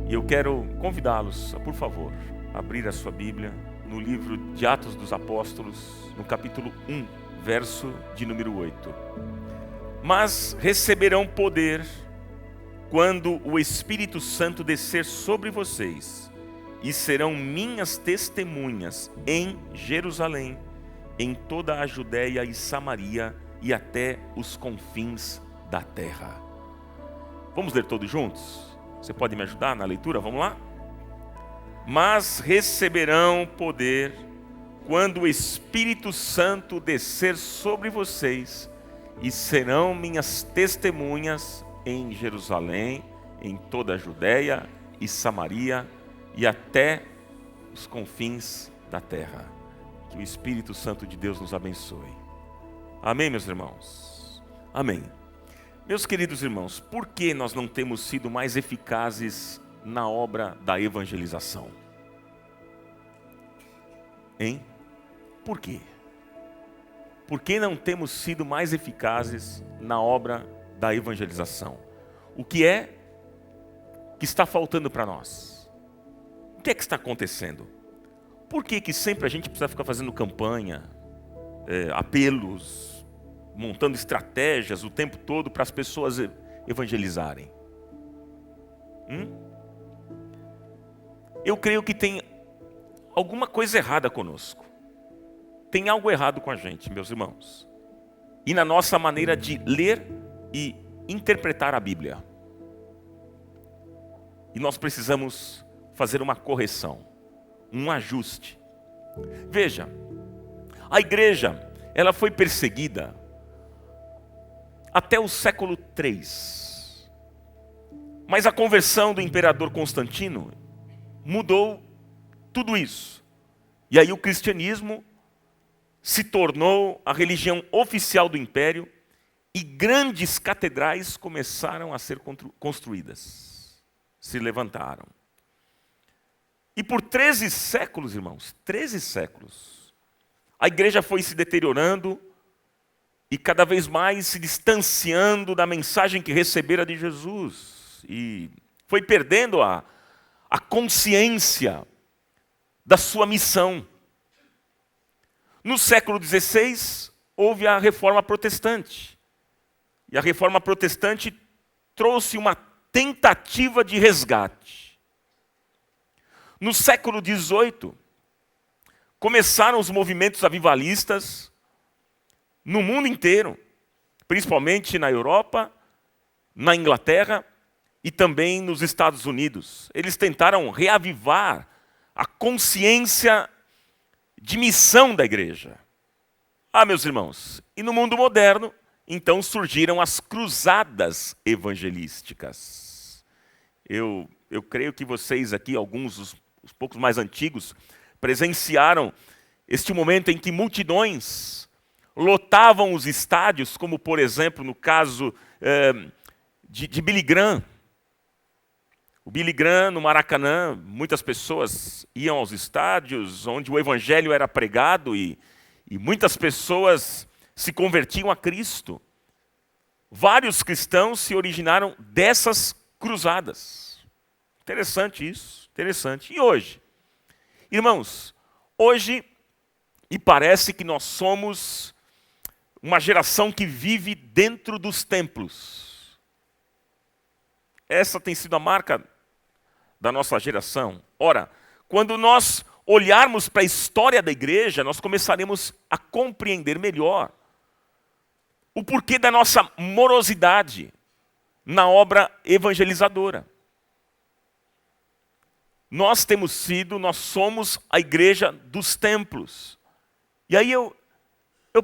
E eu quero convidá-los a, por favor, abrir a sua Bíblia no livro de Atos dos Apóstolos, no capítulo 1, verso de número 8. Mas receberão poder quando o Espírito Santo descer sobre vocês, e serão minhas testemunhas em Jerusalém, em toda a Judéia e Samaria e até os confins da terra. Vamos ler todos juntos? Você pode me ajudar na leitura? Vamos lá? Mas receberão poder quando o Espírito Santo descer sobre vocês, e serão minhas testemunhas em Jerusalém, em toda a Judéia e Samaria e até os confins da terra. Que o Espírito Santo de Deus nos abençoe. Amém, meus irmãos? Amém. Meus queridos irmãos, por que nós não temos sido mais eficazes na obra da evangelização? Hein? Por quê? Por que não temos sido mais eficazes na obra da evangelização? O que é que está faltando para nós? O que é que está acontecendo? Por que que sempre a gente precisa ficar fazendo campanha, apelos, montando estratégias o tempo todo para as pessoas evangelizarem? Eu creio que tem alguma coisa errada conosco. Tem algo errado com a gente, meus irmãos. E na nossa maneira de ler e interpretar a Bíblia. E nós precisamos fazer uma correção, um ajuste. Veja, a igreja, ela foi perseguida até o século III. Mas a conversão do imperador Constantino mudou tudo isso. E aí o cristianismo se tornou a religião oficial do império e grandes catedrais começaram a ser construídas, se levantaram. E por 13 séculos, irmãos, 13 séculos, a igreja foi se deteriorando e cada vez mais se distanciando da mensagem que recebera de Jesus. E foi perdendo a consciência da sua missão. No século XVI, houve a Reforma Protestante. E a Reforma Protestante trouxe uma tentativa de resgate. No século XVIII, começaram os movimentos avivalistas no mundo inteiro, principalmente na Europa, na Inglaterra e também nos Estados Unidos. Eles tentaram reavivar a consciência de missão da igreja. Meus irmãos, e no mundo moderno, então surgiram as cruzadas evangelísticas. Eu creio que vocês aqui, alguns, os poucos mais antigos, presenciaram este momento em que multidões lotavam os estádios, como por exemplo no caso de Billy Graham. O Billy Graham, no Maracanã, muitas pessoas iam aos estádios onde o evangelho era pregado e muitas pessoas se convertiam a Cristo. Vários cristãos se originaram dessas cruzadas. Interessante isso, interessante. E hoje? Irmãos, hoje me parece que nós somos uma geração que vive dentro dos templos. Essa tem sido a marca da nossa geração. Ora, quando nós olharmos para a história da igreja, nós começaremos a compreender melhor o porquê da nossa morosidade na obra evangelizadora. Nós somos a igreja dos templos. E aí eu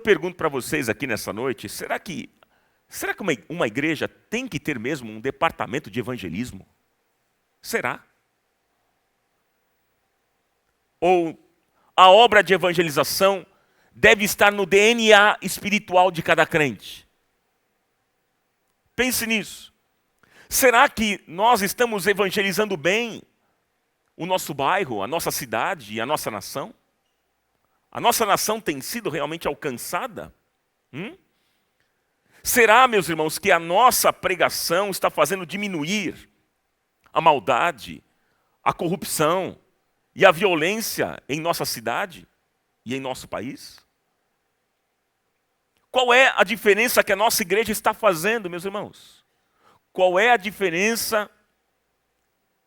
pergunto para vocês aqui nessa noite, será que uma igreja tem que ter mesmo um departamento de evangelismo? Será? Ou a obra de evangelização deve estar no DNA espiritual de cada crente? Pense nisso. Será que nós estamos evangelizando bem o nosso bairro, a nossa cidade e a nossa nação? A nossa nação tem sido realmente alcançada? Será, meus irmãos, que a nossa pregação está fazendo diminuir a maldade, a corrupção e a violência em nossa cidade e em nosso país? Qual é a diferença que a nossa igreja está fazendo, meus irmãos? Qual é a diferença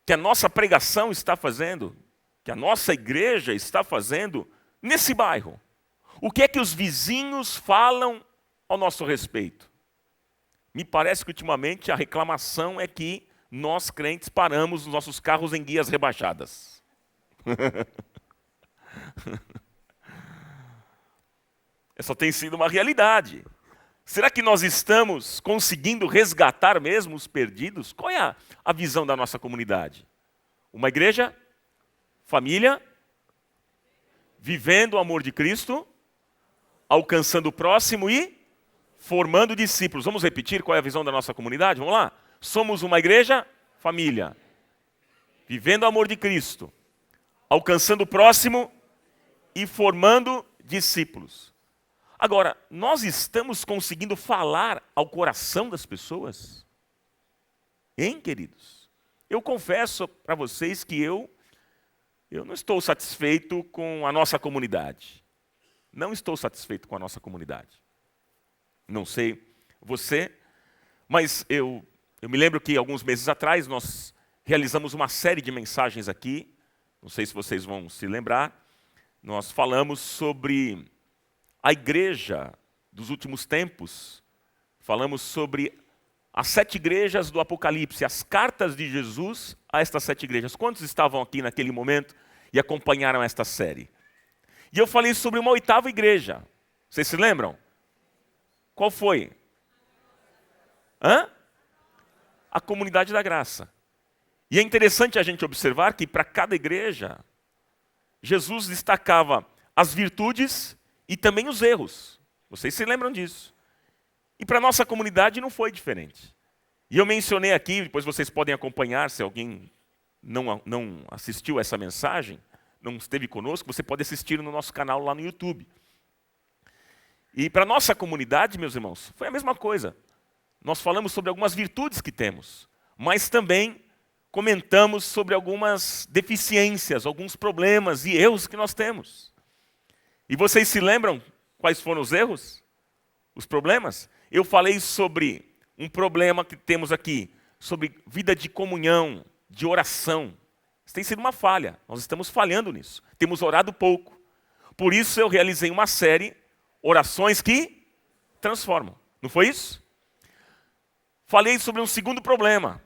que a nossa pregação está fazendo, que a nossa igreja está fazendo nesse bairro? O que é que os vizinhos falam ao nosso respeito? Me parece que ultimamente a reclamação é que nós crentes paramos os nossos carros em guias rebaixadas. Essa tem sido uma realidade. Será que nós estamos conseguindo resgatar mesmo os perdidos? Qual é a visão da nossa comunidade? Uma igreja, família, vivendo o amor de Cristo, alcançando o próximo e formando discípulos. Vamos repetir qual é a visão da nossa comunidade? Vamos lá? Somos uma igreja, família, vivendo o amor de Cristo, alcançando o próximo e formando discípulos. Agora, nós estamos conseguindo falar ao coração das pessoas? Hein, queridos? Eu confesso para vocês que eu não estou satisfeito com a nossa comunidade. Não estou satisfeito com a nossa comunidade. Não sei você, mas eu me lembro que alguns meses atrás nós realizamos uma série de mensagens aqui. Não sei se vocês vão se lembrar. Nós falamos sobre a igreja dos últimos tempos. Falamos sobre as 7 igrejas do Apocalipse, as cartas de Jesus a estas 7 igrejas. Quantos estavam aqui naquele momento e acompanharam esta série? E eu falei sobre uma 8ª igreja. Vocês se lembram? Qual foi? A Comunidade da Graça. E é interessante a gente observar que para cada igreja, Jesus destacava as virtudes e também os erros. Vocês se lembram disso? E para a nossa comunidade não foi diferente. E eu mencionei aqui, depois vocês podem acompanhar, se alguém não assistiu essa mensagem, não esteve conosco, você pode assistir no nosso canal lá no YouTube. E para a nossa comunidade, meus irmãos, foi a mesma coisa. Nós falamos sobre algumas virtudes que temos, mas também comentamos sobre algumas deficiências, alguns problemas e erros que nós temos. E vocês se lembram quais foram os erros? Os problemas? Eu falei sobre um problema que temos aqui, sobre vida de comunhão, de oração. Isso tem sido uma falha, nós estamos falhando nisso. Temos orado pouco. Por isso eu realizei uma série, Orações que Transformam. Não foi isso? Falei sobre um segundo problema,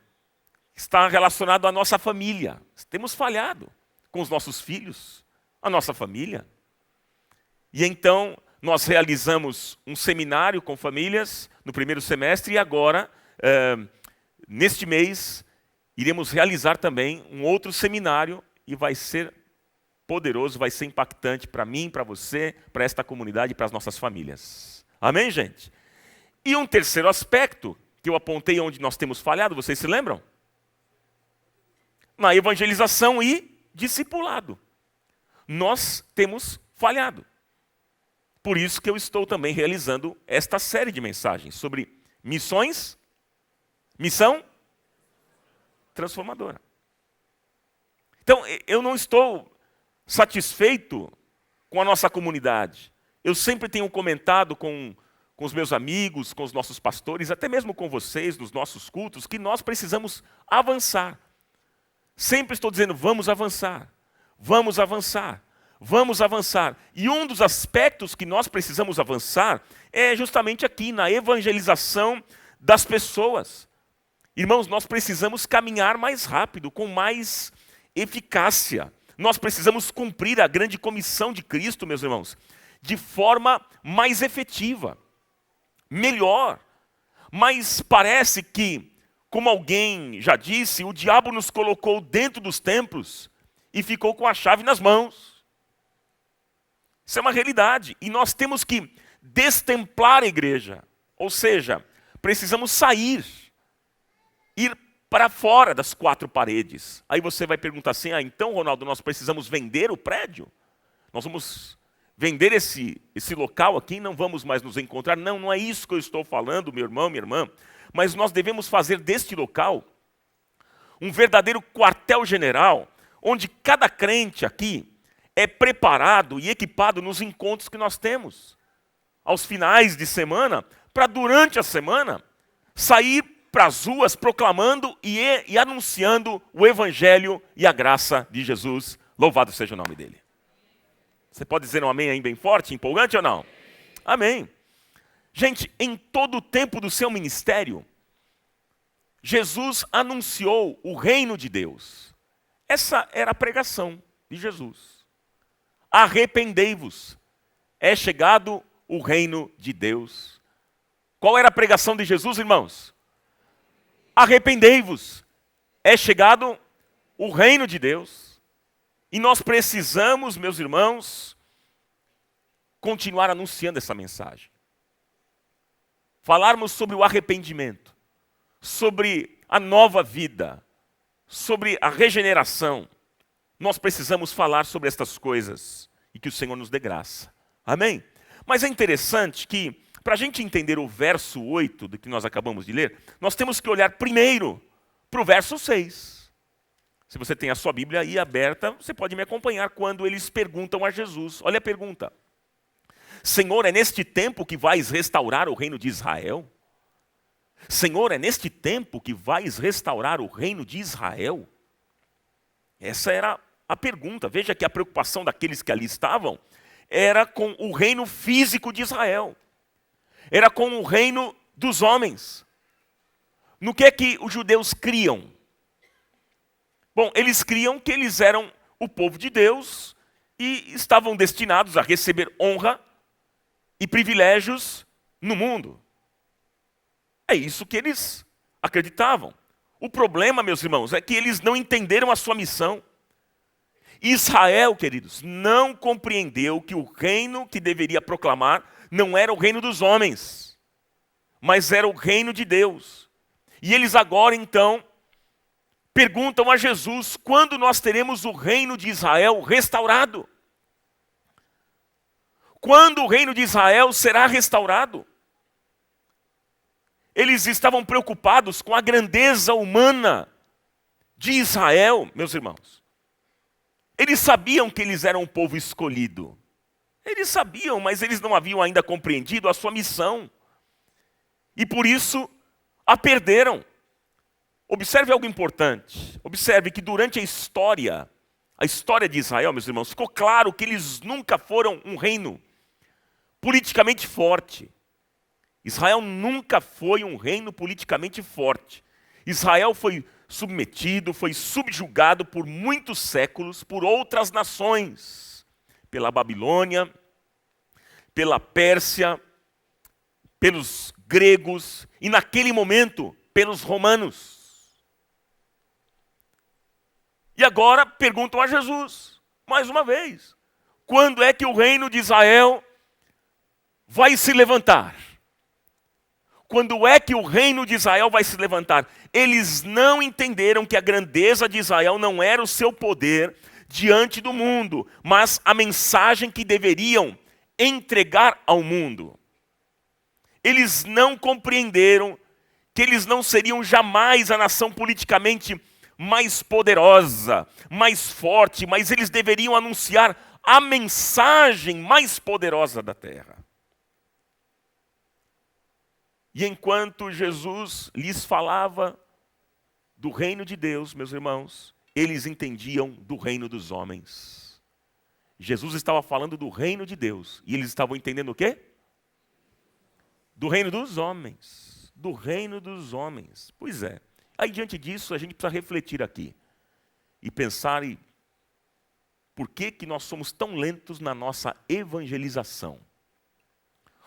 que está relacionado à nossa família. Temos falhado com os nossos filhos, a nossa família. E então, nós realizamos um seminário com famílias no primeiro semestre e agora, neste mês, iremos realizar também um outro seminário e vai ser poderoso, vai ser impactante para mim, para você, para esta comunidade e para as nossas famílias. Amém, gente? E um terceiro aspecto que eu apontei onde nós temos falhado, vocês se lembram? Na evangelização e discipulado. Nós temos falhado. Por isso que eu estou também realizando esta série de mensagens sobre missões, missão transformadora. Então, eu não estou satisfeito com a nossa comunidade. Eu sempre tenho comentado com os meus amigos, com os nossos pastores, até mesmo com vocês, nos nossos cultos, que nós precisamos avançar. Sempre estou dizendo, vamos avançar, vamos avançar. Vamos avançar. E um dos aspectos que nós precisamos avançar é justamente aqui, na evangelização das pessoas. Irmãos, nós precisamos caminhar mais rápido, com mais eficácia. Nós precisamos cumprir a grande comissão de Cristo, meus irmãos, de forma mais efetiva, melhor. Mas parece que, como alguém já disse, o diabo nos colocou dentro dos templos e ficou com a chave nas mãos. Isso é uma realidade. E nós temos que destemplar a igreja. Ou seja, precisamos sair, ir para fora das 4 paredes. Aí você vai perguntar assim, então, Ronaldo, nós precisamos vender o prédio? Nós vamos vender esse local aqui e não vamos mais nos encontrar? Não, não é isso que eu estou falando, meu irmão, minha irmã. Mas nós devemos fazer deste local um verdadeiro quartel-general onde cada crente aqui é preparado e equipado nos encontros que nós temos, aos finais de semana, para durante a semana sair para as ruas proclamando e anunciando o evangelho e a graça de Jesus. Louvado seja o nome dele. Você pode dizer um amém aí bem forte, empolgante ou não? Amém. Gente, em todo o tempo do seu ministério, Jesus anunciou o reino de Deus. Essa era a pregação de Jesus. Arrependei-vos, é chegado o reino de Deus. Qual era a pregação de Jesus, irmãos? Arrependei-vos, é chegado o reino de Deus. E nós precisamos, meus irmãos, continuar anunciando essa mensagem. Falarmos sobre o arrependimento, sobre a nova vida, sobre a regeneração. Nós precisamos falar sobre estas coisas e que o Senhor nos dê graça. Amém? Mas é interessante que, para a gente entender o verso 8 do que nós acabamos de ler, nós temos que olhar primeiro para o verso 6. Se você tem a sua Bíblia aí aberta, você pode me acompanhar quando eles perguntam a Jesus. Olha a pergunta. Senhor, é neste tempo que vais restaurar o reino de Israel? Senhor, é neste tempo que vais restaurar o reino de Israel? Essa era a pergunta. Veja que a preocupação daqueles que ali estavam era com o reino físico de Israel. Era com o reino dos homens. No que é que os judeus criam? Bom, eles criam que eles eram o povo de Deus e estavam destinados a receber honra e privilégios no mundo. É isso que eles acreditavam. O problema, meus irmãos, é que eles não entenderam a sua missão. Israel, queridos, não compreendeu que o reino que deveria proclamar não era o reino dos homens, mas era o reino de Deus. E eles agora, então, perguntam a Jesus quando nós teremos o reino de Israel restaurado. Quando o reino de Israel será restaurado? Eles estavam preocupados com a grandeza humana de Israel, meus irmãos. Eles sabiam que eles eram um povo escolhido. Eles sabiam, mas eles não haviam ainda compreendido a sua missão. E por isso a perderam. Observe algo importante. Observe que durante a história de Israel, meus irmãos, ficou claro que eles nunca foram um reino politicamente forte. Israel nunca foi um reino politicamente forte. Israel foi submetido, foi subjugado por muitos séculos por outras nações. Pela Babilônia, pela Pérsia, pelos gregos e naquele momento pelos romanos. E agora perguntam a Jesus, mais uma vez, quando é que o reino de Israel vai se levantar? Quando é que o reino de Israel vai se levantar? Eles não entenderam que a grandeza de Israel não era o seu poder diante do mundo, mas a mensagem que deveriam entregar ao mundo. Eles não compreenderam que eles não seriam jamais a nação politicamente mais poderosa, mais forte, mas eles deveriam anunciar a mensagem mais poderosa da terra. E enquanto Jesus lhes falava do reino de Deus, meus irmãos, eles entendiam do reino dos homens. Jesus estava falando do reino de Deus, e eles estavam entendendo o quê? Do reino dos homens. Do reino dos homens. Pois é. Aí diante disso, a gente precisa refletir aqui. E pensar em por que nós somos tão lentos na nossa evangelização.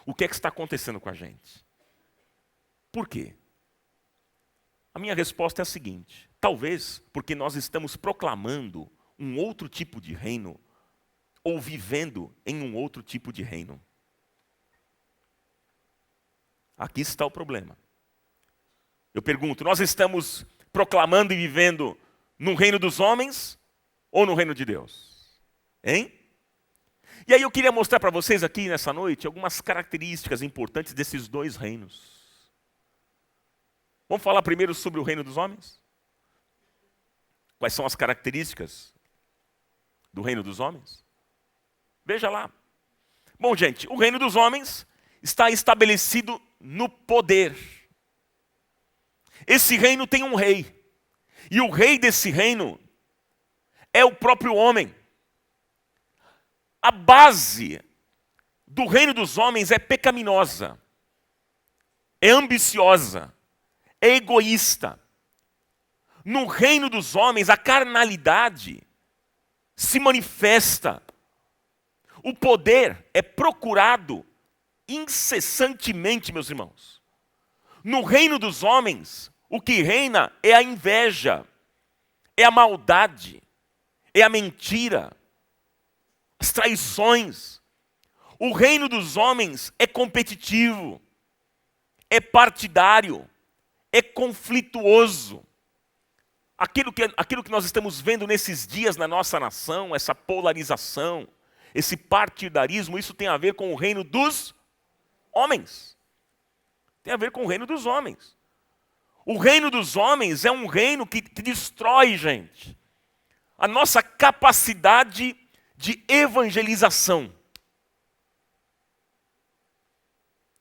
O que é que está acontecendo com a gente? Por quê? A minha resposta é a seguinte: talvez porque nós estamos proclamando um outro tipo de reino ou vivendo em um outro tipo de reino. Aqui está o problema. Eu pergunto, nós estamos proclamando e vivendo no reino dos homens ou no reino de Deus? Hein? E aí eu queria mostrar para vocês aqui nessa noite algumas características importantes desses dois reinos. Vamos falar primeiro sobre o reino dos homens? Quais são as características? do reino dos homens? Veja lá. Bom, gente, o reino dos homens está estabelecido no poder. Esse reino tem um rei. E o rei desse reino é o próprio homem. A base do reino dos homens é pecaminosa, é ambiciosa, é egoísta. No reino dos homens, a carnalidade se manifesta. O poder é procurado incessantemente, meus irmãos. No reino dos homens, o que reina é a inveja, é a maldade, é a mentira, as traições. O reino dos homens é competitivo, é partidário, é conflituoso. Aquilo que nós estamos vendo nesses dias na nossa nação, essa polarização, esse partidarismo, isso tem a ver com o reino dos homens. Tem a ver com o reino dos homens. O reino dos homens é um reino que destrói, gente, a nossa capacidade de evangelização.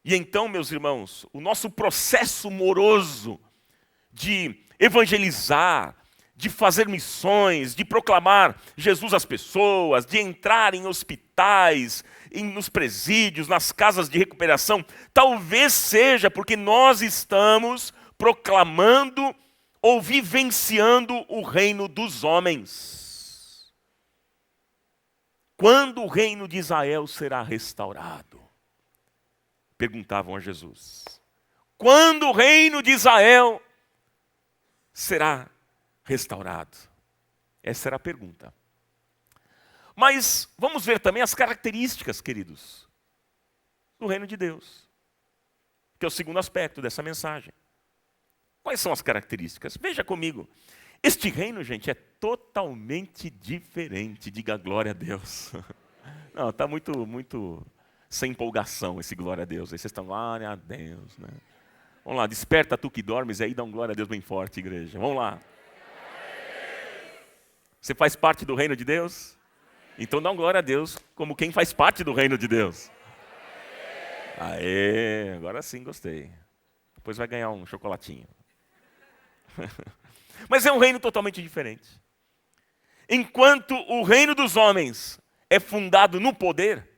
E então, meus irmãos, o nosso processo moroso de evangelizar, de fazer missões, de proclamar Jesus às pessoas, de entrar em hospitais, nos presídios, nas casas de recuperação, talvez seja porque nós estamos proclamando ou vivenciando o reino dos homens. Quando o reino de Israel será restaurado? Perguntavam a Jesus. Quando o reino de Israel será restaurado? Essa era a pergunta. Mas vamos ver também as características, queridos, do reino de Deus, que é o segundo aspecto dessa mensagem. Quais são as características? Veja comigo. Este reino, gente, é totalmente diferente. Diga glória a Deus. Não, está muito sem empolgação esse glória a Deus. Aí vocês estão, glória a Deus, né? Vamos lá, desperta tu que dormes, aí dá um glória a Deus bem forte, igreja. Vamos lá. Você faz parte do reino de Deus? Então dá um glória a Deus como quem faz parte do reino de Deus. Aê, agora sim, gostei. Depois vai ganhar um chocolatinho. Mas é um reino totalmente diferente. Enquanto o reino dos homens é fundado no poder,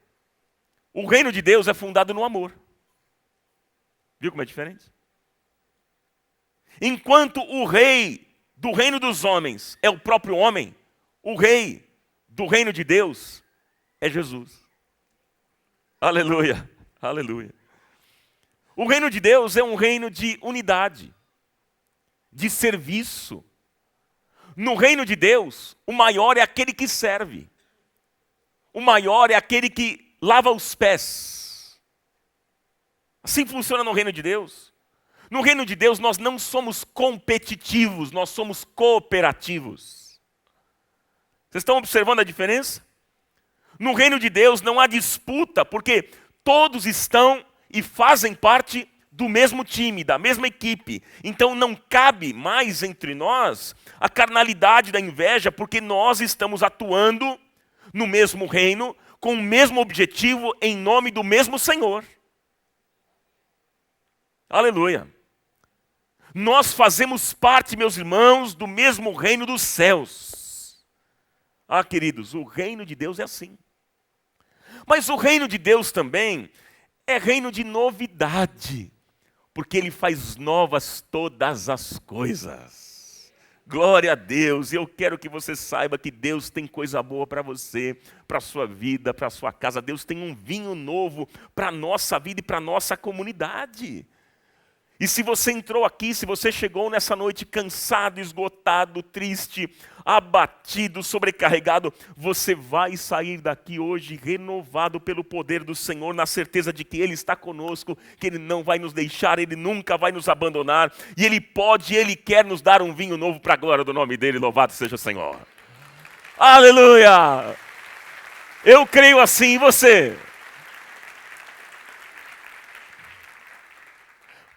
o reino de Deus é fundado no amor. Viu como é diferente? Enquanto o rei do reino dos homens é o próprio homem, o rei do reino de Deus é Jesus. Aleluia, aleluia. O reino de Deus é um reino de unidade, de serviço. No reino de Deus, o maior é aquele que serve. O maior é aquele que lava os pés. Assim funciona no reino de Deus. No reino de Deus nós não somos competitivos, nós somos cooperativos. Vocês estão observando a diferença? No reino de Deus não há disputa, porque todos estão e fazem parte do mesmo time, da mesma equipe. Então não cabe mais entre nós a carnalidade da inveja, porque nós estamos atuando no mesmo reino, com o mesmo objetivo, em nome do mesmo Senhor. Aleluia. Nós fazemos parte, meus irmãos, do mesmo reino dos céus. Ah, queridos, o reino de Deus é assim. Mas o reino de Deus também é reino de novidade, porque Ele faz novas todas as coisas. Glória a Deus, e eu quero que você saiba que Deus tem coisa boa para você, para a sua vida, para a sua casa. Deus tem um vinho novo para a nossa vida e para a nossa comunidade. E se você entrou aqui, se você chegou nessa noite cansado, esgotado, triste, abatido, sobrecarregado, você vai sair daqui hoje renovado pelo poder do Senhor, na certeza de que Ele está conosco, que Ele não vai nos deixar, Ele nunca vai nos abandonar, e Ele pode, Ele quer nos dar um vinho novo para a glória do nome dEle, louvado seja o Senhor. Aleluia! Eu creio assim, e você?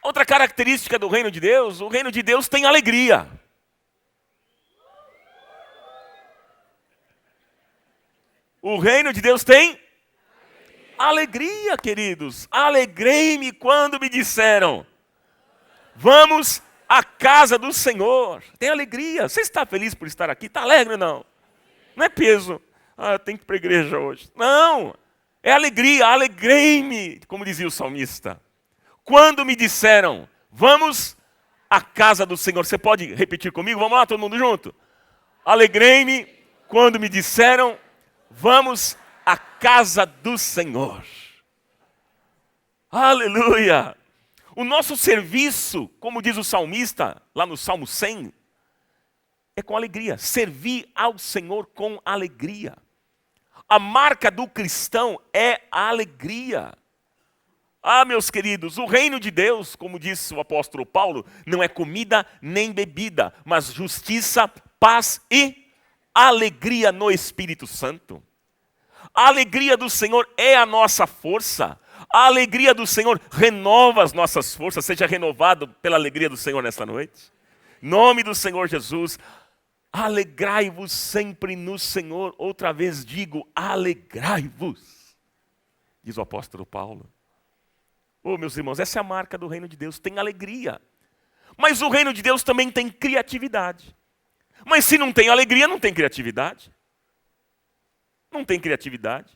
Outra característica do reino de Deus, o reino de Deus tem alegria. O reino de Deus tem alegria, queridos. Alegrei-me quando me disseram: vamos à casa do Senhor. Tem alegria. Você está feliz por estar aqui? Está alegre ou não? Não é peso. Eu tenho que ir para a igreja hoje. Não. É alegria. Alegrei-me, como dizia o salmista. Quando me disseram: vamos à casa do Senhor. Você pode repetir comigo? Vamos lá, todo mundo junto. Alegrei-me quando me disseram: vamos à casa do Senhor. Aleluia! O nosso serviço, como diz o salmista, lá no Salmo 100, é com alegria. Servir ao Senhor com alegria. A marca do cristão é a alegria. Meus queridos, o reino de Deus, como disse o apóstolo Paulo, não é comida nem bebida, mas justiça, paz e alegria no Espírito Santo. A alegria do Senhor é a nossa força. A alegria do Senhor renova as nossas forças. Seja renovado pela alegria do Senhor nesta noite. Em nome do Senhor Jesus. Alegrai-vos sempre no Senhor. Outra vez digo, alegrai-vos. Diz o apóstolo Paulo. Meus irmãos, essa é a marca do reino de Deus. Tem alegria. Mas o reino de Deus também tem criatividade. Mas se não tem alegria, não tem criatividade. Não tem criatividade.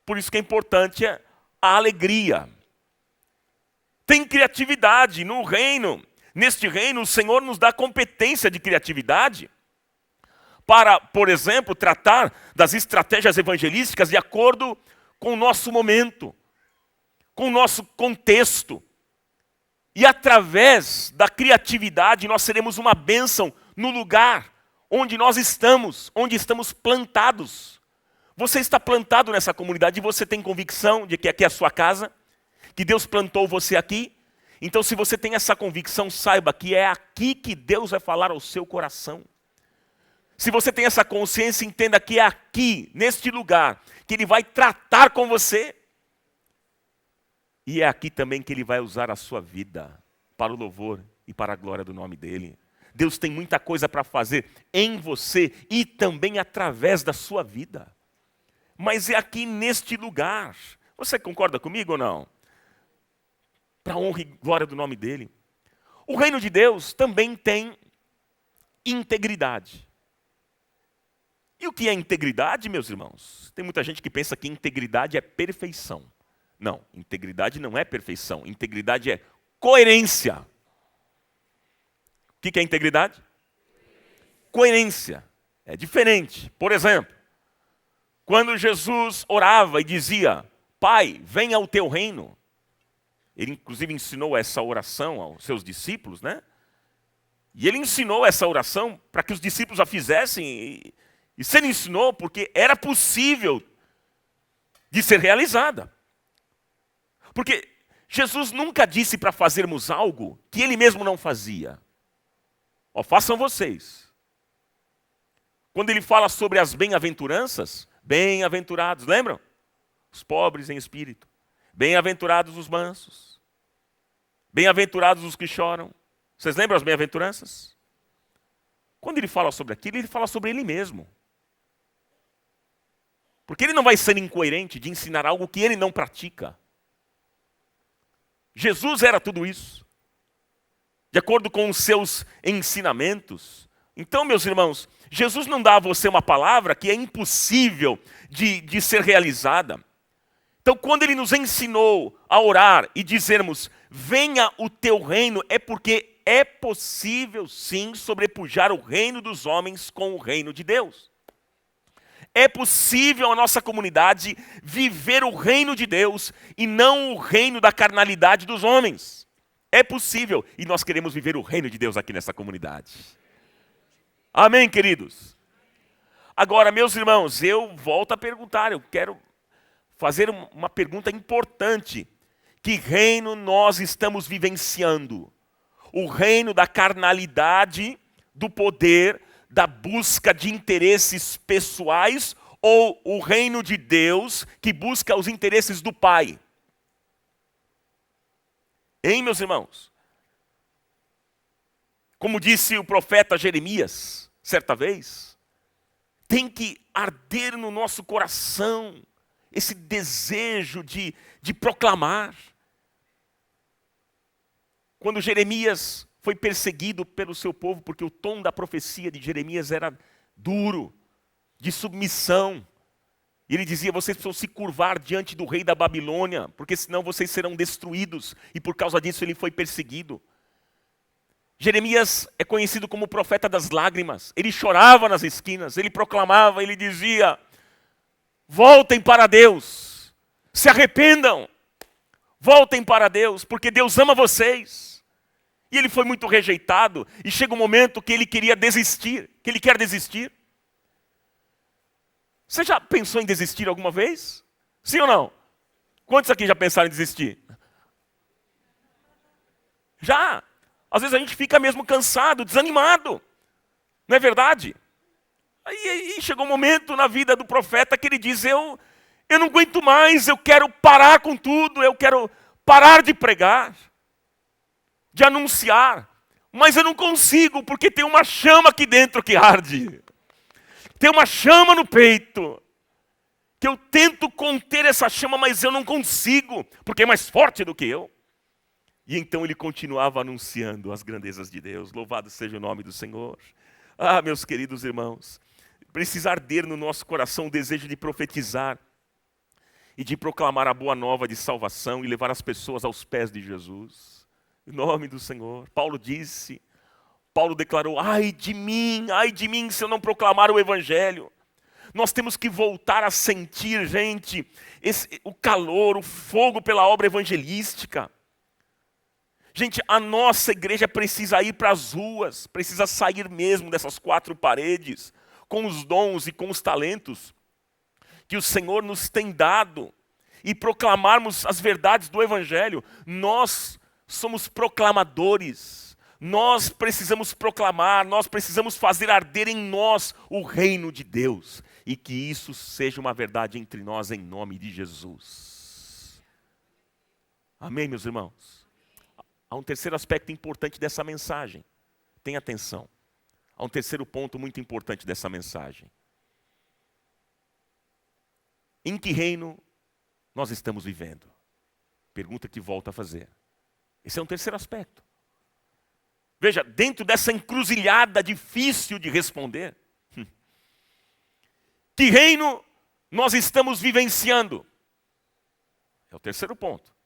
Por isso que é importante a alegria. Tem criatividade no reino. Neste reino, o Senhor nos dá competência de criatividade para, por exemplo, tratar das estratégias evangelísticas de acordo com o nosso momento, com o nosso contexto. E através da criatividade, nós seremos uma bênção no lugar onde nós estamos, onde estamos plantados. Você está plantado nessa comunidade e você tem convicção de que aqui é a sua casa, que Deus plantou você aqui. Então, se você tem essa convicção, saiba que é aqui que Deus vai falar ao seu coração. Se você tem essa consciência, entenda que é aqui, neste lugar, que Ele vai tratar com você. E é aqui também que Ele vai usar a sua vida para o louvor e para a glória do nome dEle. Deus tem muita coisa para fazer em você e também através da sua vida. Mas é aqui neste lugar. Você concorda comigo ou não? Para a honra e glória do nome dEle. O reino de Deus também tem integridade. E o que é integridade, meus irmãos? Tem muita gente que pensa que integridade é perfeição. Não, integridade não é perfeição. Integridade é coerência. O que é integridade? Coerência. É diferente. Por exemplo, quando Jesus orava e dizia: Pai, venha o teu reino. Ele inclusive ensinou essa oração aos seus discípulos, né? E ele ensinou essa oração para que os discípulos a fizessem. E se ele ensinou porque era possível de ser realizada. Porque Jesus nunca disse para fazermos algo que Ele mesmo não fazia. Façam vocês. Quando Ele fala sobre as bem-aventuranças, bem-aventurados, lembram? Os pobres em espírito. Bem-aventurados os mansos. Bem-aventurados os que choram. Vocês lembram as bem-aventuranças? Quando Ele fala sobre aquilo, Ele fala sobre Ele mesmo. Porque Ele não vai ser incoerente de ensinar algo que Ele não pratica. Jesus era tudo isso, de acordo com os seus ensinamentos. Então, meus irmãos, Jesus não dá a você uma palavra que é impossível de ser realizada. Então, quando Ele nos ensinou a orar e dizermos, venha o teu reino, é porque é possível sim sobrepujar o reino dos homens com o reino de Deus. É possível a nossa comunidade viver o reino de Deus e não o reino da carnalidade dos homens. É possível e nós queremos viver o reino de Deus aqui nessa comunidade. Amém, queridos? Agora, meus irmãos, eu volto a perguntar, eu quero fazer uma pergunta importante. Que reino nós estamos vivenciando? O reino da carnalidade, do poder, da busca de interesses pessoais ou o reino de Deus que busca os interesses do Pai? Hein, meus irmãos? Como disse o profeta Jeremias, certa vez, tem que arder no nosso coração esse desejo de proclamar. Quando Jeremias foi perseguido pelo seu povo, porque o tom da profecia de Jeremias era duro, de submissão. E ele dizia, vocês precisam se curvar diante do rei da Babilônia, porque senão vocês serão destruídos. E por causa disso ele foi perseguido. Jeremias é conhecido como o profeta das lágrimas. Ele chorava nas esquinas, ele proclamava, ele dizia, voltem para Deus, se arrependam, voltem para Deus, porque Deus ama vocês. E ele foi muito rejeitado, e chega um momento que ele queria desistir, que ele quer desistir. Você já pensou em desistir alguma vez? Sim ou não? Quantos aqui já pensaram em desistir? Já! Às vezes a gente fica mesmo cansado, desanimado. Não é verdade? Aí chegou um momento na vida do profeta que ele diz, eu não aguento mais, eu quero parar com tudo, eu quero parar de pregar, de anunciar, mas eu não consigo, porque tem uma chama aqui dentro que arde. Tem uma chama no peito, que eu tento conter essa chama, mas eu não consigo, porque é mais forte do que eu. E então ele continuava anunciando as grandezas de Deus. Louvado seja o nome do Senhor. Ah, meus queridos irmãos, precisa arder no nosso coração o desejo de profetizar e de proclamar a boa nova de salvação e levar as pessoas aos pés de Jesus. Em nome do Senhor. Paulo declarou, ai de mim se eu não proclamar o Evangelho. Nós temos que voltar a sentir, gente, o calor, o fogo pela obra evangelística. Gente, a nossa igreja precisa ir para as ruas, precisa sair mesmo dessas quatro paredes, com os dons e com os talentos que o Senhor nos tem dado, e proclamarmos as verdades do Evangelho. Nós somos proclamadores, nós precisamos proclamar, nós precisamos fazer arder em nós o reino de Deus, e que isso seja uma verdade entre nós em nome de Jesus. Amém, meus irmãos? Há um terceiro aspecto importante dessa mensagem. Tenha atenção. Há um terceiro ponto muito importante dessa mensagem. Em que reino nós estamos vivendo? Pergunta que volto a fazer. Esse é um terceiro aspecto. Veja, dentro dessa encruzilhada difícil de responder, que reino nós estamos vivenciando? É o terceiro ponto.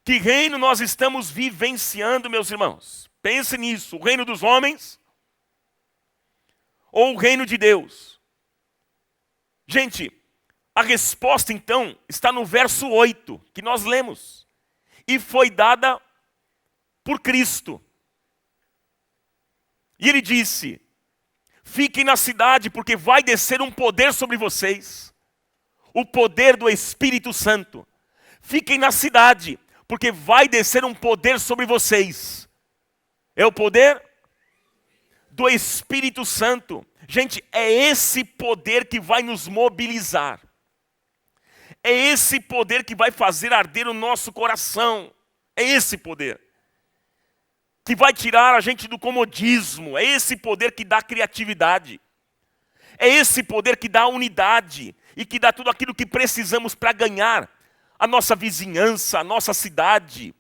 Que reino nós estamos vivenciando, meus irmãos? Pense nisso, o reino dos homens ou o reino de Deus? Gente, a resposta então está no verso 8, que nós lemos. E foi dada por Cristo. E ele disse, fiquem na cidade, porque vai descer um poder sobre vocês. O poder do Espírito Santo. Fiquem na cidade, porque vai descer um poder sobre vocês. É o poder do Espírito Santo. Gente, é esse poder que vai nos mobilizar. É esse poder que vai fazer arder o nosso coração. É esse poder que vai tirar a gente do comodismo. É esse poder que dá criatividade. É esse poder que dá unidade e que dá tudo aquilo que precisamos para ganhar a nossa vizinhança, a nossa cidade,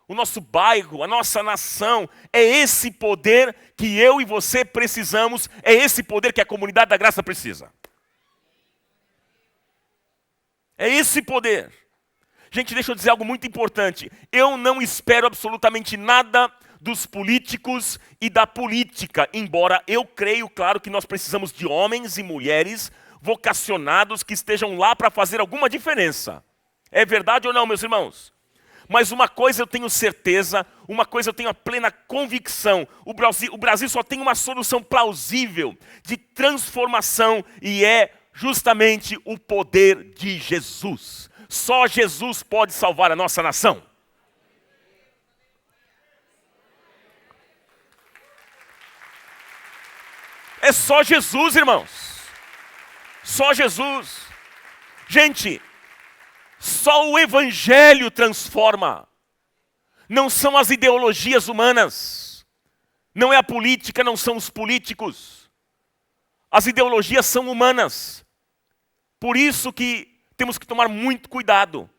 o nosso bairro, a nossa nação. É esse poder que eu e você precisamos, é esse poder que a comunidade da graça precisa. É esse poder. Gente, deixa eu dizer algo muito importante. Eu não espero absolutamente nada dos políticos e da política, embora eu creio, claro, que nós precisamos de homens e mulheres vocacionados que estejam lá para fazer alguma diferença. É verdade ou não, meus irmãos? Mas uma coisa eu tenho certeza, uma coisa eu tenho a plena convicção. O Brasil só tem uma solução plausível de transformação e é justamente o poder de Jesus. Só Jesus pode salvar a nossa nação. É só Jesus, irmãos. Só Jesus. Gente, só o Evangelho transforma. Não são as ideologias humanas. Não é a política, não são os políticos. As ideologias são humanas. Por isso que temos que tomar muito cuidado.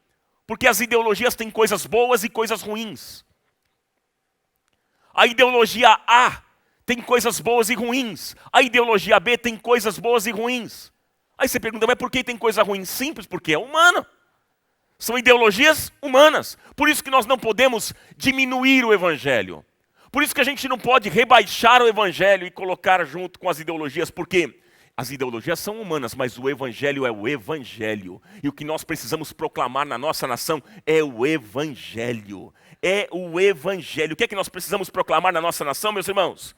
Porque as ideologias têm coisas boas e coisas ruins. A ideologia A tem coisas boas e ruins. A ideologia B tem coisas boas e ruins. Aí você pergunta, mas por que tem coisa ruim? Simples, porque é humana. São ideologias humanas. Por isso que nós não podemos diminuir o evangelho. Por isso que a gente não pode rebaixar o evangelho e colocar junto com as ideologias, porque as ideologias são humanas, mas o evangelho é o evangelho. E o que nós precisamos proclamar na nossa nação é o evangelho. É o evangelho. O que é que nós precisamos proclamar na nossa nação, meus irmãos?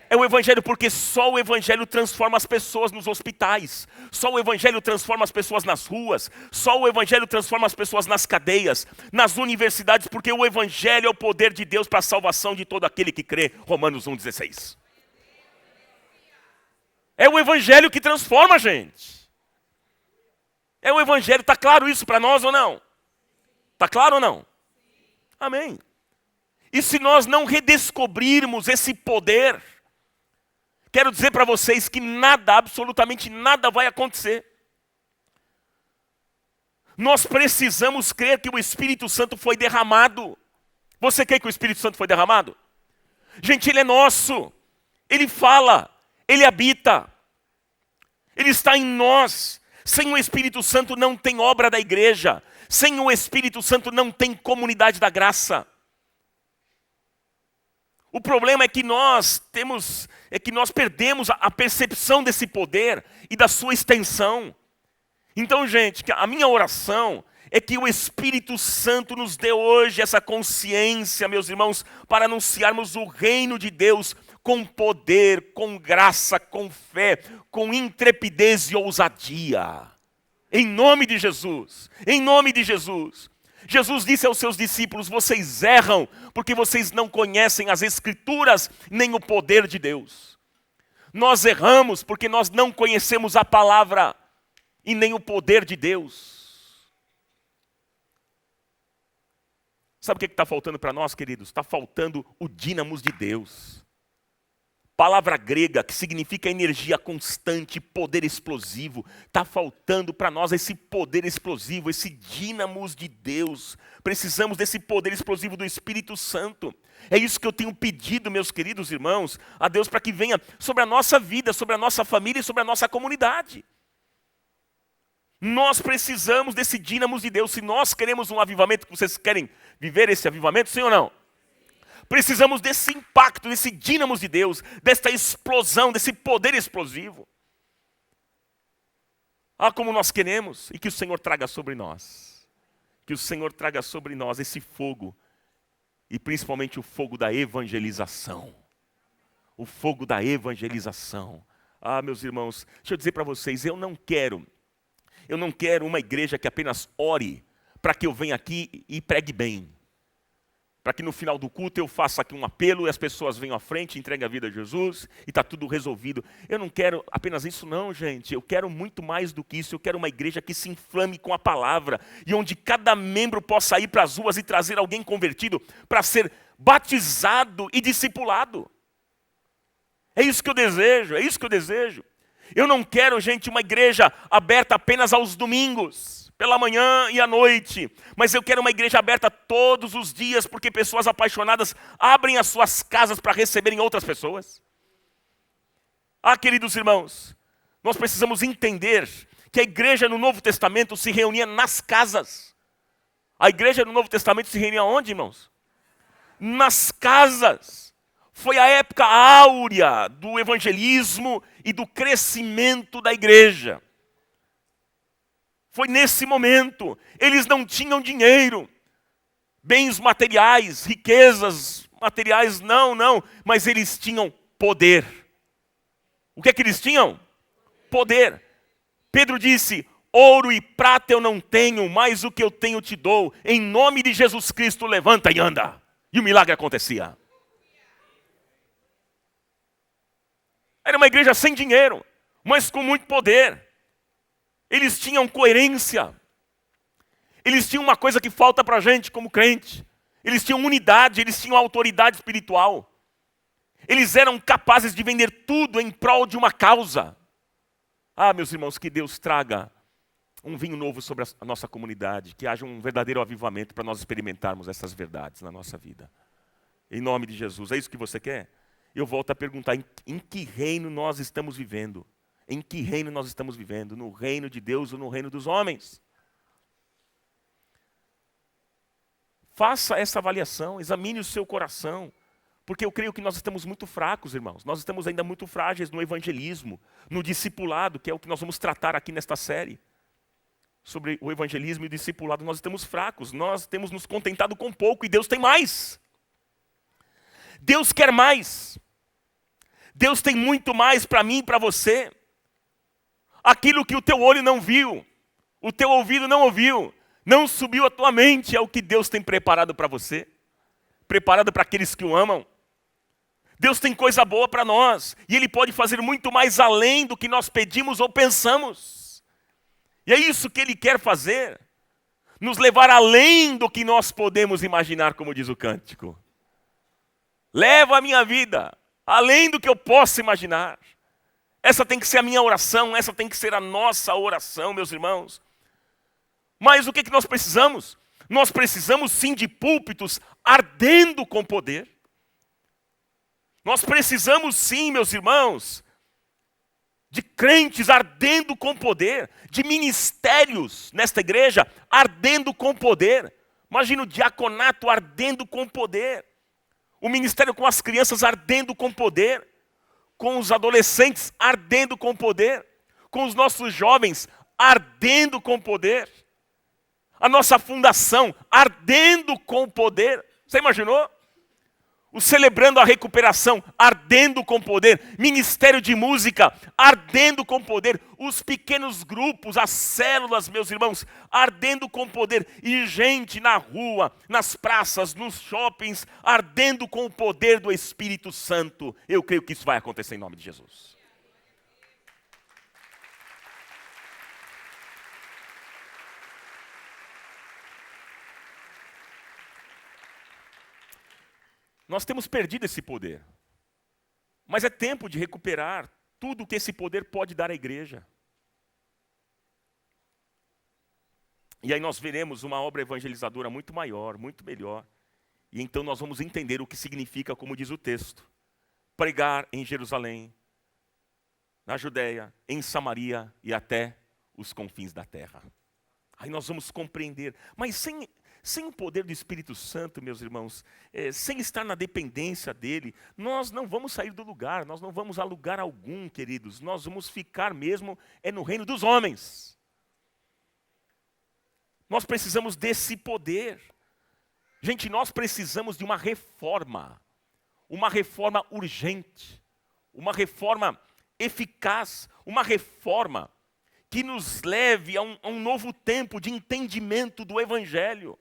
É o evangelho, porque só o evangelho transforma as pessoas nos hospitais. Só o evangelho transforma as pessoas nas ruas. Só o evangelho transforma as pessoas nas cadeias, nas universidades, porque o evangelho é o poder de Deus para a salvação de todo aquele que crê. Romanos 1,16. É o evangelho que transforma a gente. É o evangelho, está claro isso para nós ou não? Está claro ou não? Amém. E se nós não redescobrirmos esse poder, quero dizer para vocês que nada, absolutamente nada vai acontecer. Nós precisamos crer que o Espírito Santo foi derramado. Você crê que o Espírito Santo foi derramado? Gente, ele é nosso. Ele fala, ele habita. Ele está em nós. Sem o Espírito Santo não tem obra da igreja. Sem o Espírito Santo não tem comunidade da graça. O problema é que nós perdemos a percepção desse poder e da sua extensão. Então, gente, a minha oração é que o Espírito Santo nos dê hoje essa consciência, meus irmãos, para anunciarmos o reino de Deus com poder, com graça, com fé, com intrepidez e ousadia. Em nome de Jesus, em nome de Jesus. Jesus disse aos seus discípulos, vocês erram porque vocês não conhecem as Escrituras nem o poder de Deus. Nós erramos porque nós não conhecemos a palavra e nem o poder de Deus. Sabe o que está faltando para nós, queridos? Está faltando o dínamos de Deus. Palavra grega que significa energia constante, poder explosivo. Está faltando para nós esse poder explosivo, esse dínamos de Deus. Precisamos desse poder explosivo do Espírito Santo. É isso que eu tenho pedido, meus queridos irmãos, a Deus para que venha sobre a nossa vida, sobre a nossa família e sobre a nossa comunidade. Nós precisamos desse dínamos de Deus. Se nós queremos um avivamento, vocês querem viver esse avivamento, sim ou não? Precisamos desse impacto, desse dínamos de Deus, desta explosão, desse poder explosivo. Ah, como nós queremos, e que o Senhor traga sobre nós. Que o Senhor traga sobre nós esse fogo, e principalmente o fogo da evangelização. O fogo da evangelização. Ah, meus irmãos, deixa eu dizer para vocês, eu não quero uma igreja que apenas ore para que eu venha aqui e pregue bem. Para que no final do culto eu faça aqui um apelo e as pessoas venham à frente, entreguem a vida a Jesus e está tudo resolvido. Eu não quero apenas isso não, gente. Eu quero muito mais do que isso. Eu quero uma igreja que se inflame com a palavra e onde cada membro possa ir para as ruas e trazer alguém convertido para ser batizado e discipulado. É isso que eu desejo, é isso que eu desejo. Eu não quero, gente, uma igreja aberta apenas aos domingos, pela manhã e à noite. Mas eu quero uma igreja aberta todos os dias, porque pessoas apaixonadas abrem as suas casas para receberem outras pessoas. Ah, queridos irmãos, nós precisamos entender que a igreja no Novo Testamento se reunia nas casas. A igreja no Novo Testamento se reunia onde, irmãos? Nas casas. Foi a época áurea do evangelismo e do crescimento da igreja. Foi nesse momento. Eles não tinham dinheiro, bens materiais, riquezas materiais, não. Mas eles tinham poder. O que é que eles tinham? Poder. Pedro disse, ouro e prata eu não tenho, mas o que eu tenho te dou. Em nome de Jesus Cristo, levanta e anda. E o milagre acontecia. Era uma igreja sem dinheiro, mas com muito poder. Eles tinham coerência. Eles tinham uma coisa que falta para a gente como crente. Eles tinham unidade, eles tinham autoridade espiritual. Eles eram capazes de vender tudo em prol de uma causa. Ah, meus irmãos, que Deus traga um vinho novo sobre a nossa comunidade, que haja um verdadeiro avivamento para nós experimentarmos essas verdades na nossa vida. Em nome de Jesus, é isso que você quer? Eu volto a perguntar, em que reino nós estamos vivendo? Em que reino nós estamos vivendo? No reino de Deus ou no reino dos homens? Faça essa avaliação, examine o seu coração, porque eu creio que nós estamos muito fracos, irmãos. Nós estamos ainda muito frágeis no evangelismo, no discipulado, que é o que nós vamos tratar aqui nesta série. Sobre o evangelismo e o discipulado, nós estamos fracos, nós temos nos contentado com pouco e Deus tem mais. Deus quer mais. Deus tem muito mais para mim e para você. Aquilo que o teu olho não viu, o teu ouvido não ouviu, não subiu à tua mente, é o que Deus tem preparado para você, preparado para aqueles que o amam. Deus tem coisa boa para nós, e Ele pode fazer muito mais além do que nós pedimos ou pensamos. E é isso que Ele quer fazer, nos levar além do que nós podemos imaginar, como diz o cântico. Leva a minha vida além do que eu possa imaginar. Essa tem que ser a minha oração, essa tem que ser a nossa oração, meus irmãos. Mas o que nós precisamos? Nós precisamos sim de púlpitos ardendo com poder. Nós precisamos sim, meus irmãos, de crentes ardendo com poder, de ministérios nesta igreja ardendo com poder. Imagina o diaconato ardendo com poder. O ministério com as crianças ardendo com poder, com os adolescentes ardendo com poder, com os nossos jovens ardendo com poder, a nossa fundação ardendo com poder. Você imaginou? O Celebrando a Recuperação ardendo com poder, ministério de música ardendo com poder, os pequenos grupos, as células, meus irmãos, ardendo com poder, e gente na rua, nas praças, nos shoppings, ardendo com o poder do Espírito Santo. Eu creio que isso vai acontecer em nome de Jesus. Nós temos perdido esse poder, mas é tempo de recuperar tudo que esse poder pode dar à igreja. E aí nós veremos uma obra evangelizadora muito maior, muito melhor. E então nós vamos entender o que significa, como diz o texto, pregar em Jerusalém, na Judéia, em Samaria e até os confins da terra. Aí nós vamos compreender, mas sem o poder do Espírito Santo, meus irmãos, sem estar na dependência dele, nós não vamos sair do lugar, nós não vamos a lugar algum, queridos. Nós vamos ficar mesmo no reino dos homens. Nós precisamos desse poder. Gente, nós precisamos de uma reforma urgente, uma reforma eficaz, uma reforma que nos leve a um novo tempo de entendimento do Evangelho.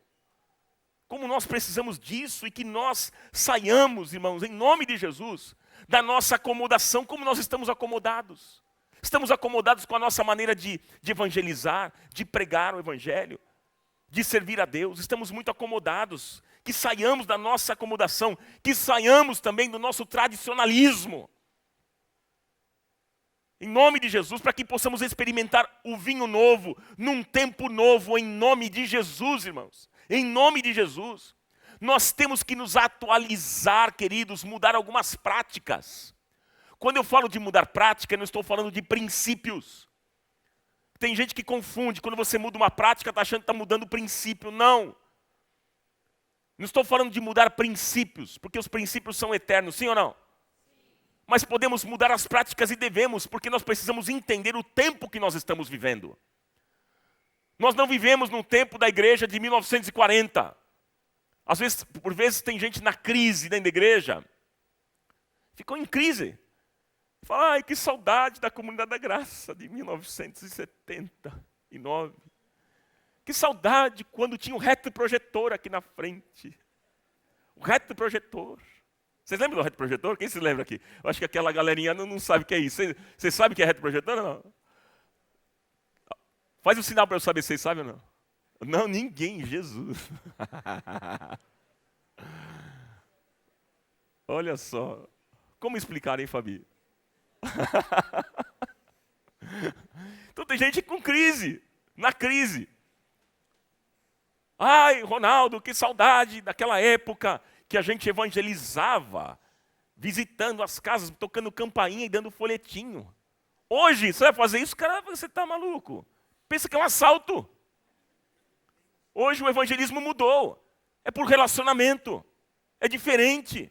Como nós precisamos disso e que nós saiamos, irmãos, em nome de Jesus, da nossa acomodação, como nós estamos acomodados. Estamos acomodados com a nossa maneira de evangelizar, de pregar o Evangelho, de servir a Deus. Estamos muito acomodados. Que saiamos da nossa acomodação, que saiamos também do nosso tradicionalismo. Em nome de Jesus, para que possamos experimentar o vinho novo, num tempo novo, em nome de Jesus, irmãos. Em nome de Jesus, nós temos que nos atualizar, queridos, mudar algumas práticas. Quando eu falo de mudar prática, eu não estou falando de princípios. Tem gente que confunde, quando você muda uma prática, está achando que está mudando o princípio. Não. Não estou falando de mudar princípios, porque os princípios são eternos, sim ou não? Mas podemos mudar as práticas e devemos, porque nós precisamos entender o tempo que nós estamos vivendo. Nós não vivemos num tempo da igreja de 1940. Às vezes, por vezes, tem gente na crise dentro da igreja. Ficou em crise. Fala, ai, que saudade da Comunidade da Graça de 1979. Que saudade quando tinha o retroprojetor aqui na frente. O retroprojetor. Vocês lembram do retroprojetor? Quem se lembra aqui? Eu acho que aquela galerinha não sabe o que é isso. Vocês sabem o que é retroprojetor ou não? Faz um sinal para eu saber se vocês sabem ou não. Não, ninguém, Jesus. Olha só. Como explicar, hein, Fabi? Então tem gente com crise, na crise. Ai, Ronaldo, que saudade daquela época que a gente evangelizava, visitando as casas, tocando campainha e dando folhetinho. Hoje, você vai fazer isso? Cara, você está maluco. Pensa que é um assalto. Hoje o evangelismo mudou. É por relacionamento. É diferente.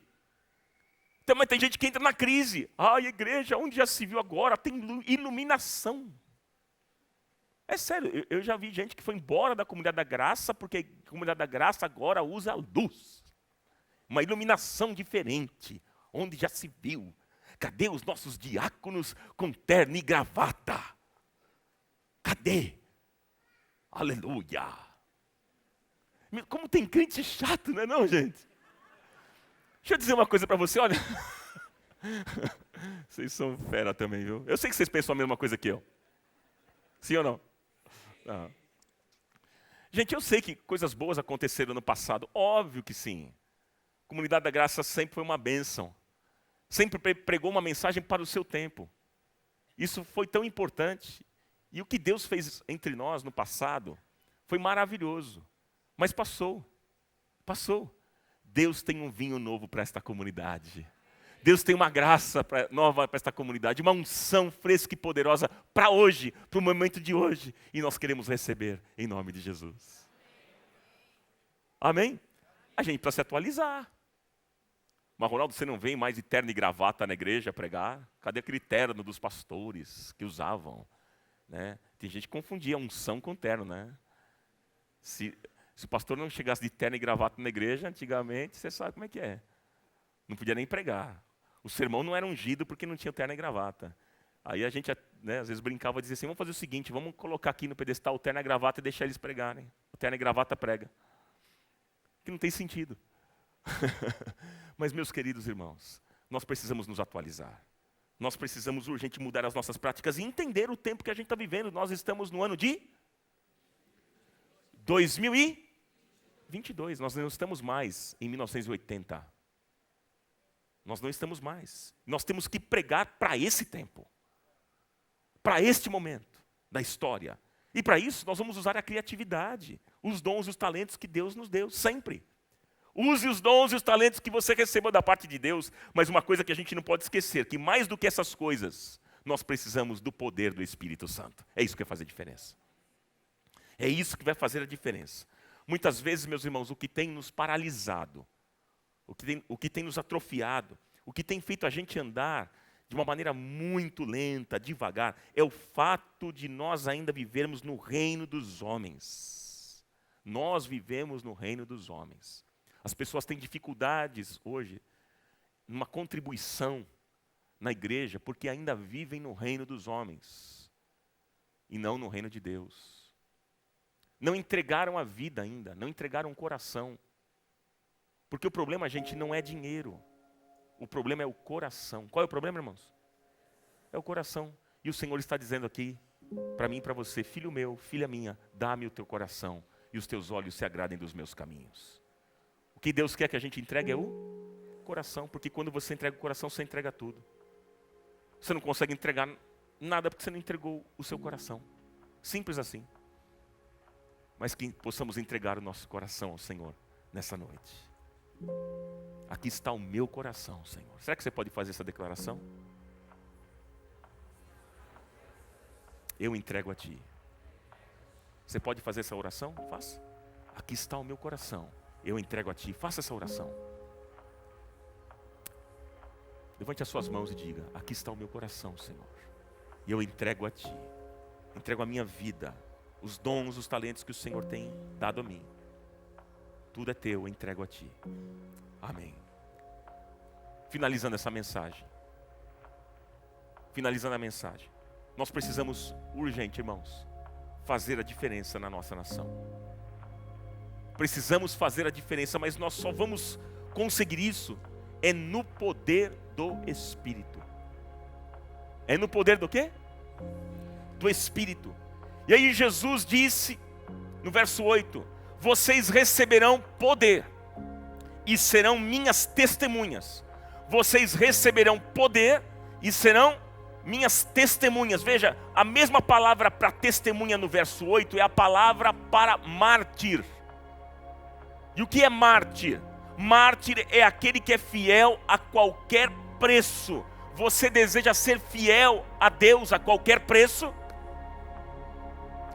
Também tem gente que entra na crise. Ai, igreja, onde já se viu agora? Tem iluminação. É sério, eu já vi gente que foi embora da comunidade da graça, porque a comunidade da graça agora usa a luz. Uma iluminação diferente, onde já se viu. Cadê os nossos diáconos com terno e gravata? Cadê? Aleluia! Como tem crente chato, não é não, gente? Deixa eu dizer uma coisa para você, olha. Vocês são fera também, viu? Eu sei que vocês pensam a mesma coisa que eu. Sim ou não? Não. Gente, eu sei que coisas boas aconteceram no passado. Óbvio que sim. A comunidade da graça sempre foi uma bênção. Sempre pregou uma mensagem para o seu tempo. Isso foi tão importante. E o que Deus fez entre nós no passado foi maravilhoso. Mas passou. Passou. Deus tem um vinho novo para esta comunidade. Deus tem uma graça nova para esta comunidade, uma unção fresca e poderosa para hoje, para o momento de hoje. E nós queremos receber em nome de Jesus. Amém? A gente precisa se atualizar. Mas, Ronaldo, você não vem mais de terno e gravata na igreja pregar? Cadê aquele terno dos pastores que usavam? Né? Tem gente que confundia unção com terno, né? Se o pastor não chegasse de terno e gravata na igreja, antigamente, você sabe como é que é. Não podia nem pregar. O sermão não era ungido porque não tinha terno e gravata. Aí a gente, né, às vezes brincava e dizia assim, vamos fazer o seguinte, vamos colocar aqui no pedestal o terno e gravata e deixar eles pregarem. O terno e gravata prega. Que não tem sentido. Mas, meus queridos irmãos, nós precisamos nos atualizar. Nós precisamos urgente mudar as nossas práticas e entender o tempo que a gente está vivendo. Nós estamos no ano de 2022. Nós não estamos mais em 1980. Nós não estamos mais. Nós temos que pregar para esse tempo. Para este momento da história. E para isso nós vamos usar a criatividade, os dons e os talentos que Deus nos deu, sempre. Use os dons e os talentos que você recebeu da parte de Deus, mas uma coisa que a gente não pode esquecer, que mais do que essas coisas, nós precisamos do poder do Espírito Santo. É isso que vai fazer a diferença. É isso que vai fazer a diferença. Muitas vezes, meus irmãos, o que tem nos paralisado, o que tem nos atrofiado, o que tem feito a gente andar de uma maneira muito lenta, devagar, é o fato de nós ainda vivermos no reino dos homens. Nós vivemos no reino dos homens. As pessoas têm dificuldades hoje numa contribuição na igreja porque ainda vivem no reino dos homens e não no reino de Deus. Não entregaram a vida ainda, não entregaram o coração. Porque o problema, gente, não é dinheiro. O problema é o coração. Qual é o problema, irmãos? É o coração. E o Senhor está dizendo aqui, para mim e para você, filho meu, filha minha, dá-me o teu coração e os teus olhos se agradem dos meus caminhos. O que Deus quer que a gente entregue é o coração, porque quando você entrega o coração, você entrega tudo. Você não consegue entregar nada porque você não entregou o seu coração. Simples assim. Mas que possamos entregar o nosso coração ao Senhor nessa noite. Aqui está o meu coração, Senhor. Será que você pode fazer essa declaração? Eu entrego a Ti. Você pode fazer essa oração? Faça. Aqui está o meu coração. Eu entrego a Ti. Faça essa oração. Levante as suas mãos e diga: aqui está o meu coração, Senhor. E eu entrego a Ti. Entrego a minha vida. Os dons, os talentos que o Senhor tem dado a mim. Tudo é Teu, eu entrego a Ti. Amém. Finalizando essa mensagem. Finalizando a mensagem. Nós precisamos, urgente, irmãos, fazer a diferença na nossa nação. Precisamos fazer a diferença, mas nós só vamos conseguir isso no poder do Espírito. É no poder do quê? Do Espírito. E aí Jesus disse, no verso 8, vocês receberão poder e serão minhas testemunhas, vocês receberão poder e serão minhas testemunhas. Veja, a mesma palavra para testemunha no verso 8 é a palavra para mártir. E o que é mártir? Mártir é aquele que é fiel a qualquer preço. Você deseja ser fiel a Deus a qualquer preço?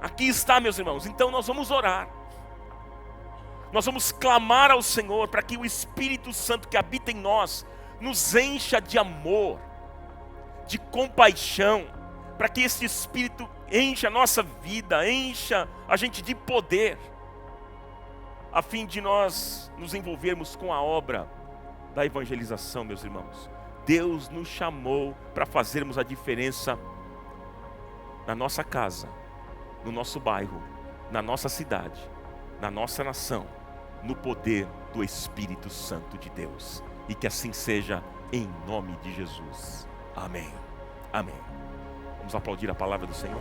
Aqui está, meus irmãos. Então nós vamos orar. Nós vamos clamar ao Senhor para que o Espírito Santo que habita em nós nos encha de amor, de compaixão, para que esse Espírito encha a nossa vida, encha a gente de poder, a fim de nós nos envolvermos com a obra da evangelização, meus irmãos. Deus nos chamou para fazermos a diferença na nossa casa, no nosso bairro, na nossa cidade, na nossa nação, no poder do Espírito Santo de Deus. E que assim seja, em nome de Jesus. Amém. Amém. Vamos aplaudir a palavra do Senhor.